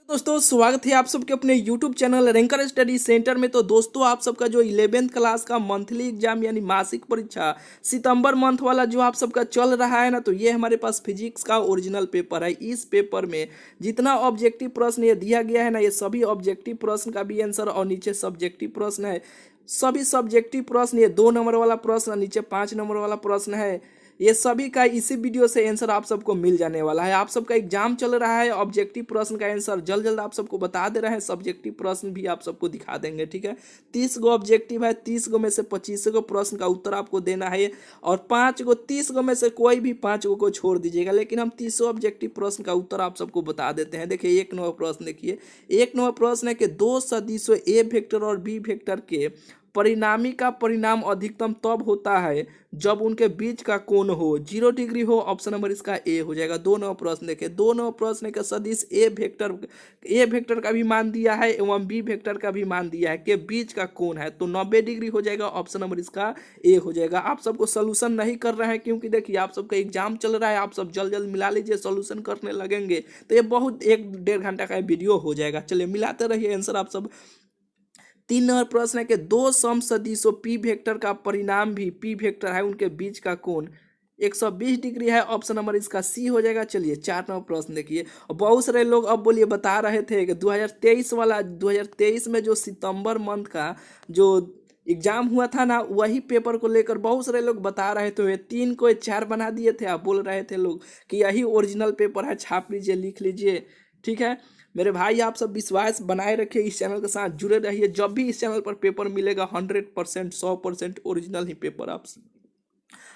दोस्तों स्वागत है आप सबके अपने YouTube channel ranker study centre में। तो दोस्तों आप सबका जो 11th क्लास का मंथली एग्जाम यानी मासिक परीक्षा सितंबर मंथ वाला जो आप सबका चल रहा है ना, तो ये हमारे पास फिजिक्स का ओरिजिनल पेपर है। इस पेपर में जितना ऑब्जेक्टिव प्रश्न ये दिया गया है ना, ये सभी ऑब्जेक्टिव प्रश्न का भी आंसर और नीचे सब्जेक्टिव प्रश्न है। सभी सब्जेक्टिव प्रश्न, ये 2 नंबर वाला प्रश्न, नीचे 5 नंबर वाला प्रश्न है। ये सभी का इसी वीडियो से आंसर आप सबको मिल जाने वाला है। आप सबका एग्जाम चल रहा है, ऑब्जेक्टिव प्रश्न का आंसर जल्द जल्द आप सबको बता दे रहे हैं, सब्जेक्टिव प्रश्न भी आप सबको दिखा देंगे। ठीक है, 30 गो ऑब्जेक्टिव है, 30 गो में से 25 गो प्रश्न का उत्तर आपको देना है और 30 गो में से कोई भी 5 गो को छोड़ दीजिएगा, लेकिन हम 30 ऑब्जेक्टिव प्रश्न का उत्तर आप सबको बता देते हैं। देखिए एक नंबर प्रश्न, देखिए एक नंबर प्रश्न है कि दो सदिशों ए वेक्टर और बी वेक्टर के परिणामी का परिणाम अधिकतम तब होता है जब उनके बीच का कोण हो 0 डिग्री हो। ऑप्शन नंबर इसका ए हो जाएगा। 2 नंबर प्रश्न देखिए, 2 नंबर प्रश्न के सदिश ए वेक्टर का भी मान दिया है एवं बी वेक्टर का भी मान दिया है के बीच का कोण है, तो 90 डिग्री हो जाएगा। ऑप्शन नंबर इसका ए हो जाएगा। आप सबको सोल्यूशन नहीं कर रहे हैं क्योंकि देखिए आप सबका एग्जाम चल रहा है, आप सब जल्द जल्द मिला लीजिए, सोल्यूशन करने लगेंगे तो ये बहुत 1-1.5 घंटा का वीडियो हो जाएगा। चलिए मिलाते रहिए आंसर आप सब। 3 नंबर प्रश्न है कि दो समसदिशों पी वेक्टर का परिणाम भी पी वेक्टर है, उनके बीच का कोण 120 डिग्री है। ऑप्शन नंबर इसका सी हो जाएगा। चलिए 4 नंबर प्रश्न देखिए, बहुत सारे लोग अब बोलिए बता रहे थे कि 2023 में जो सितंबर मंथ का जो एग्जाम हुआ था ना, वही पेपर को लेकर बहुत सारे लोग बता रहे थे, 3 को 4 बना दिए थे। आप बोल रहे थे लोग कि यही ओरिजिनल पेपर है, छाप लीजिए, लिख लीजिए। ठीक है मेरे भाई, आप सब विश्वास बनाए रखिए, इस चैनल के साथ जुड़े रहिए। जब भी इस चैनल पर पेपर मिलेगा 100% 100% ओरिजिनल ही पेपर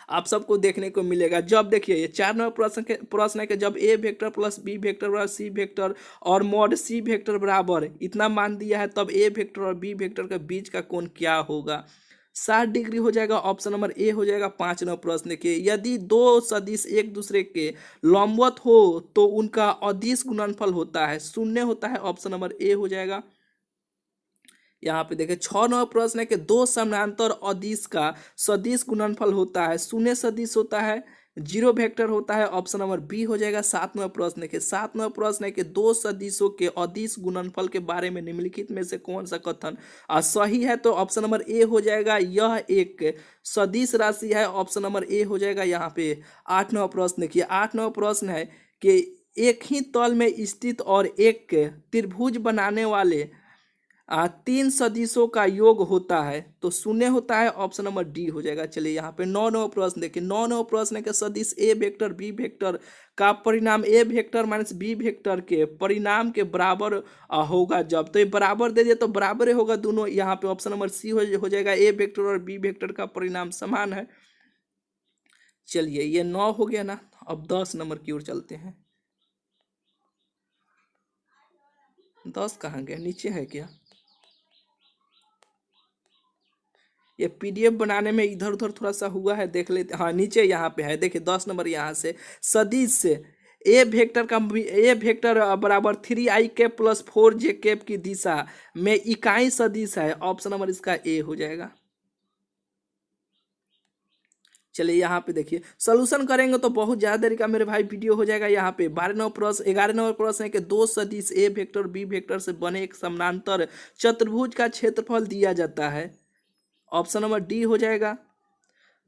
आप सबको देखने को मिलेगा। जब देखिए ये 4 नंबर प्रश्न है कि जब ए वेक्टर प्लस बी वेक्टर बराबर सी वेक्टर और मॉड सी वेक्टर बराबर इतना मान दिया है, तब ए वेक्टर और बी वेक्टर के बीच का कोण क्या होगा? 60 डिग्री हो जाएगा। ऑप्शन नंबर ए हो जाएगा। 5 नंबर प्रश्न देखिए, यदि दो सदिश एक दूसरे के लंबवत हो तो उनका अदिश गुणनफल होता है, शून्य होता है। ऑप्शन नंबर ए हो जाएगा। यहाँ पे देखिए 6 नंबर प्रश्न है कि दो समानांतर अदिश का सदिश गुणनफल होता है, शून्य सदिश होता है, 0 वेक्टर होता है। ऑप्शन नंबर बी हो जाएगा। 7 नंबर प्रश्न देखिए, 7 नंबर प्रश्न है कि दो सदिशों के अदिश गुणनफल के बारे में निम्नलिखित में से कौन सा कथन सही है? तो ऑप्शन नंबर ए हो जाएगा, यह एक सदिश राशि है। ऑप्शन नंबर ए हो जाएगा यहाँ पे। 8 नंबर प्रश्न देखिए, 8 नंबर प्रश्न है कि एक ही तल में स्थित और एक त्रिभुज बनाने वाले 3 सदिशों का योग होता है, तो शून्य होता है। ऑप्शन नंबर डी हो जाएगा। चलिए यहाँ पे 9 नंबर प्रश्न देखिए, 9 नंबर प्रश्न है कि सदिश ए वेक्टर बी वेक्टर का परिणाम ए वेक्टर माइनस बी वेक्टर के परिणाम के बराबर होगा जब, तो ये बराबर दे दिया तो बराबर ही होगा दोनों। यहाँ पे ऑप्शन नंबर सी हो जाएगा, ए वेक्टर और बी वेक्टर का परिणाम समान है। चलिए ये 9 हो गया ना, अब 10 नंबर की ओर चलते हैं। 10 कहाँ गया, नीचे है क्या? ये पीडीएफ बनाने में इधर उधर थोड़ा सा हुआ है, देख लेते। हाँ नीचे यहाँ पे है, देखिए 10 नंबर यहाँ से सदिश ए वेक्टर बराबर 3i cap plus 4j cap की दिशा में इकाई सदिश है। ऑप्शन नंबर इसका ए हो जाएगा। चलिए यहाँ पे देखिए, सोल्यूशन करेंगे तो बहुत ज़्यादा देरी का मेरे भाई वीडियो हो जाएगा। यहाँ पे 11 नंबर प्रश्न है कि दो सदिश ए वेक्टर बी वेक्टर से बने एक समानांतर चतुर्भुज का क्षेत्रफल दिया जाता है। ऑप्शन नंबर डी हो जाएगा।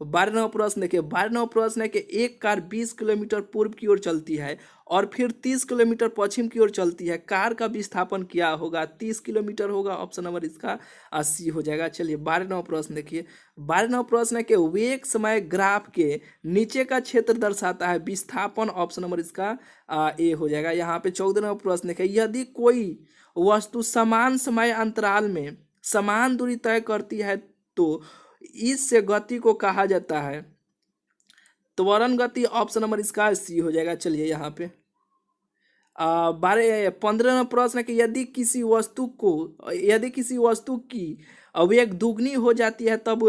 12 नंबर प्रश्न देखिए, 12 नंबर प्रश्न है कि एक कार 20 किलोमीटर पूर्व की ओर चलती है और फिर 30 किलोमीटर पश्चिम की ओर चलती है, कार का विस्थापन क्या होगा? 30 किलोमीटर होगा। ऑप्शन नंबर इसका 80 हो जाएगा। चलिए 12 नंबर प्रश्न देखिए, 12 नंबर प्रश्न है कि वेग समय ग्राफ के नीचे का क्षेत्र दर्शाता है विस्थापन। ऑप्शन नंबर इसका ए हो जाएगा। यहाँ पे 14 नंबर प्रश्न देखिए, यदि कोई वस्तु समान समय अंतराल में समान दूरी तय करती है तो इस गति को कहा जाता है त्वरण गति। ऑप्शन नंबर इसका सी हो जाएगा। चलिए यहाँ पे 15 नंबर प्रश्न है कि यदि किसी वस्तु की वेग दुगनी हो जाती है तब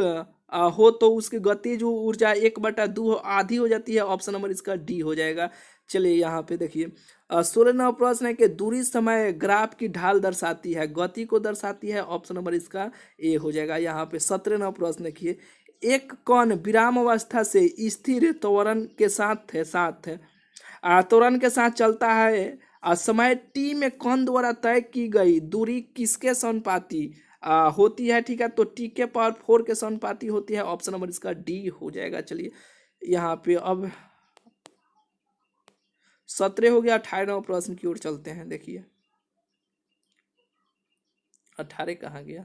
हो तो उसकी गतिज ऊर्जा 1/2 आधी हो जाती है। ऑप्शन नंबर इसका डी हो जाएगा। चलिए यहाँ पे देखिए 16 नंबर प्रश्न है कि दूरी समय ग्राफ की ढाल दर्शाती है, गति को दर्शाती है। ऑप्शन नंबर इसका ए हो जाएगा। यहाँ पे 17 नंबर प्रश्न देखिए, एक कण विराम अवस्था से स्थिर त्वरण के साथ त्वरण के साथ चलता है समय टी में कौन द्वारा तय की गई दूरी किसके समानुपाती होती है, ठीक है, तो टी के पावर 4 के समानुपाती होती है। ऑप्शन नंबर इसका डी हो जाएगा। चलिए यहाँ पे अब 17 हो गया। 18वां प्रश्न की ओर चलते हैं। देखिए 18 कहाँ गया,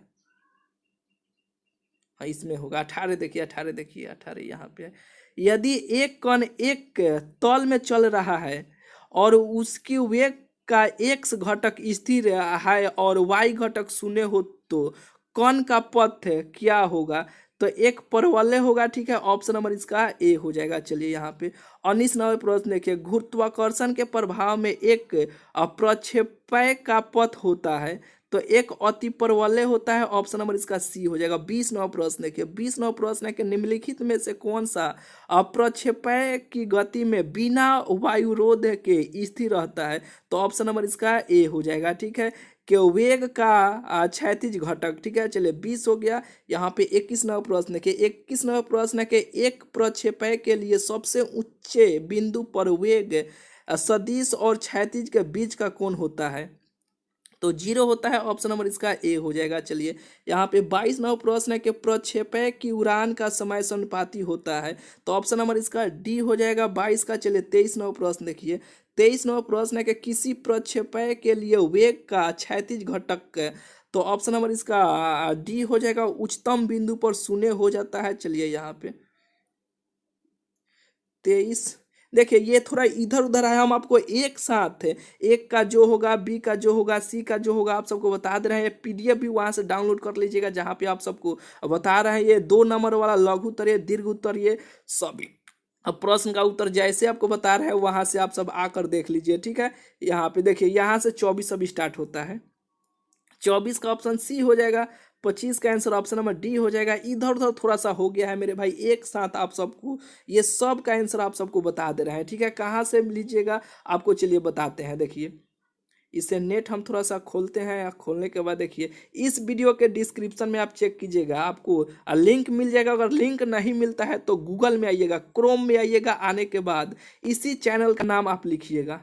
हाँ इसमें होगा 18। देखिए 18, देखिए 18 यहाँ पे है। यदि एक कण एक तल में चल रहा है और उसकी वेग का एक्स घटक स्थिर है और वाई घटक शून्य हो तो कण का पथ क्या होगा, तो एक परवलय होगा, ठीक है। ऑप्शन नंबर इसका ए हो जाएगा। चलिए यहाँ पे 19वां प्रश्न देखिए, गुरुत्वाकर्षण के प्रभाव में एक प्रक्षेपय का पथ होता है तो एक अति परवलय होता है। ऑप्शन नंबर इसका सी हो जाएगा। 20वां प्रश्न देखिए, 20वां प्रश्न है कि निम्नलिखित में से कौन सा प्रक्षेपय की गति में बिना वायुरोध के स्थिर रहता है, तो ऑप्शन नंबर इसका ए हो जाएगा, ठीक है। कि वेग का क्षैतिज घटक, ठीक है। चलिए 20 हो गया। यहाँ पे 21वां प्रश्न के 21वां प्रश्न के एक प्रक्षेपय के लिए सबसे ऊंचे बिंदु पर वेग सदिश और क्षैतिज के बीच का कोण होता है, तो 0 होता है। ऑप्शन नंबर इसका ए हो जाएगा। चलिए यहाँ पे 22वां प्रश्न है कि प्रक्षेपय की उड़ान का समय समानुपाती होता है, तो ऑप्शन नंबर इसका डी हो जाएगा 22 का। चलिए 23वां प्रश्न देखिए, 23वां प्रश्न है कि किसी प्रक्षेपय के लिए वेग का क्षैतिज घटक, तो ऑप्शन नंबर इसका डी हो जाएगा। उच्चतम बिंदु पर शून्य हो जाता है। चलिए यहाँ पे 23 देखिए, ये थोड़ा इधर उधर है, हम आपको एक साथ एक का जो होगा, बी का जो होगा, सी का जो होगा आप सबको बता दे रहे हैं। पीडीएफ भी वहां से डाउनलोड कर लीजिएगा जहां पे आप सबको बता रहे हैं। ये 2 नंबर वाला लघु उत्तर, ये दीर्घ उत्तर, ये सभी अब प्रश्न का उत्तर जैसे आपको बता रहे हैं वहां से आप सब आकर देख लीजिए, ठीक है। यहाँ पे देखिए, यहाँ से 24 अब स्टार्ट होता है। 24 का ऑप्शन सी हो जाएगा। 25 का आंसर ऑप्शन नंबर डी हो जाएगा। इधर उधर थोड़ा सा हो गया है मेरे भाई, एक साथ आप सबको ये सब का आंसर आप सबको बता दे रहे हैं, ठीक है। कहाँ से लीजिएगा आपको, चलिए बताते हैं। देखिए इसे नेट हम थोड़ा सा खोलते हैं, या खोलने के बाद देखिए इस वीडियो के डिस्क्रिप्शन में आप चेक कीजिएगा, आपको लिंक मिल जाएगा। अगर लिंक नहीं मिलता है तो गूगल में आइएगा, क्रोम में आइएगा, आने के बाद इसी चैनल का नाम आप लिखिएगा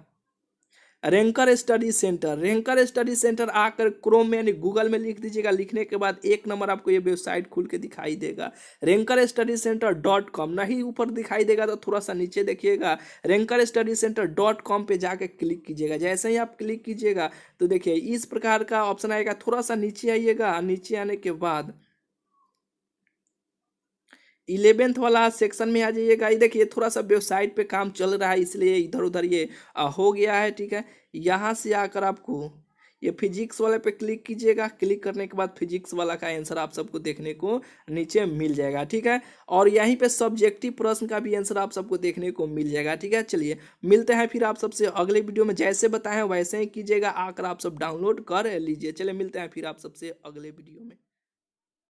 ranker study centre. Ranker study centre आकर क्रोम में यानी गूगल में लिख दीजिएगा। लिखने के बाद एक नंबर आपको ये वेबसाइट खुल के दिखाई देगा, rankerstudycenter.com। नहीं ऊपर दिखाई देगा तो थोड़ा सा नीचे देखिएगा, rankerstudycenter.com पे जाके क्लिक कीजिएगा। जैसे ही आप क्लिक कीजिएगा तो देखिए इस प्रकार का ऑप्शन आएगा। थोड़ा सा नीचे आइएगा, नीचे आने के बाद 11th वाला सेक्शन में आ जाइएगा। ये देखिए थोड़ा सा वेबसाइट पे काम चल रहा है इसलिए इधर उधर ये हो गया है, ठीक है। यहाँ से आकर आपको ये फिजिक्स वाले पे क्लिक कीजिएगा। क्लिक करने के बाद फिजिक्स वाला का आंसर आप सबको देखने को नीचे मिल जाएगा, ठीक है। और यहीं पे सब्जेक्टिव प्रश्न का भी आंसर आप सबको देखने को मिल जाएगा, ठीक है। चलिए मिलते हैं फिर आप सबसे अगले वीडियो में। जैसे बताएं वैसे ही कीजिएगा, आकर आप सब डाउनलोड कर लीजिए। चलिए मिलते हैं फिर आप सबसे अगले वीडियो में।